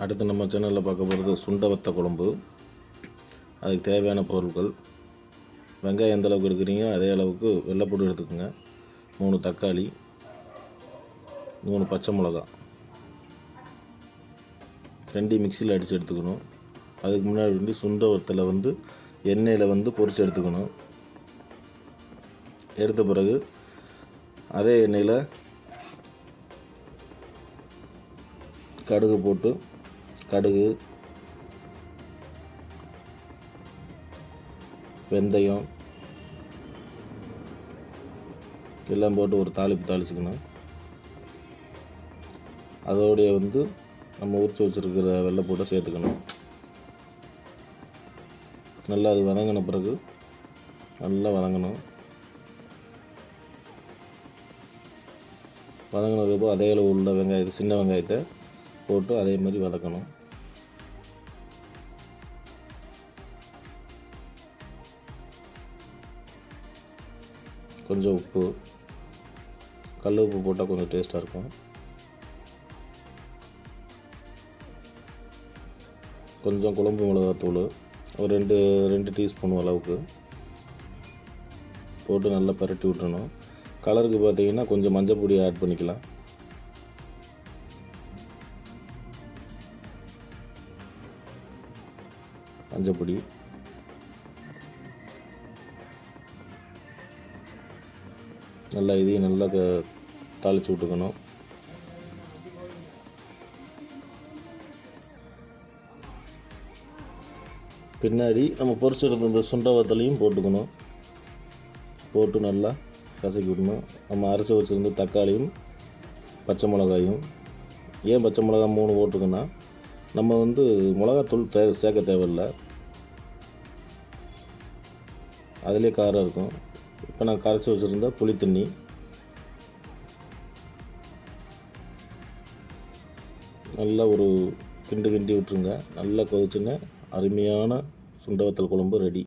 அடுத்து நம்ம சேனலில் பார்க்க போகிறது சுண்டை வத்த குழம்பு. அதுக்கு தேவையான பொருட்கள்: வெங்காயம் எந்த அளவுக்கு எடுக்கிறீங்க அதே அளவுக்கு வெள்ளைப்பூடு எடுத்துக்கோங்க, 3 தக்காளி, 3 பச்சை மிளகா, 2 மிக்சியில் அடித்து எடுத்துக்கணும். அதுக்கு முன்னாடி சுண்டை வத்தலை எண்ணெயில் பொரித்து எடுத்துக்கணும். எடுத்த பிறகு அதே எண்ணெயில் கடுகு போட்டு வெந்தயம் எல்லாம் போட்டு ஒரு தாளிச்சுக்கணும். அதோடைய நம்ம உரிச்சு வச்சுருக்கிற வெள்ளைப்பூடை சேர்த்துக்கணும். நல்லா அது வதங்கின பிறகு நல்லா வதங்கணும். வதங்கினதுக்கு அதே அளவு உள்ள வெங்காயத்தை, சின்ன வெங்காயத்தை போட்டு அதே மாதிரி வதக்கணும். கொஞ்சம் உப்பு, கல் உப்பு போட்டால் கொஞ்சம் டேஸ்ட்டாக இருக்கும். கொஞ்சம் குழம்பு மிளகாத்தூள் ஒரு 2 டீஸ்பூன் அளவுக்கு போட்டு நல்லா பரட்டி விட்டுறணும். கலருக்கு பார்த்தீங்கன்னா கொஞ்சம் மஞ்சள் பொடி ஆட் பண்ணிக்கலாம். மஞ்சள் பொடி, நல்லா இதையும் நல்லா தாளித்து விட்டுக்கணும். பின்னாடி நம்ம பொரிச்செடுத்த இந்த சுண்டை வத்தலையும் போட்டுக்கணும். போட்டு நல்லா கசக்கி விடணும். நம்ம அரைச்சி வச்சுருந்த தக்காளியும் பச்சை மிளகாயும், ஏன் பச்சை மிளகா 3 போட்டுக்கோன்னா நம்ம மிளகாத்தூள் சேர்க்க தேவையில்லை, அதிலே காரம் இருக்கும். இப்போ நான் கரைச்சி வச்சுருந்த புளி தண்ணி, நல்லா ஒரு கிண்டி விட்டுருங்க. நல்லா கொதிச்சுன்னு அருமையான சுண்டை வத்தல் குழம்பு ரெடி.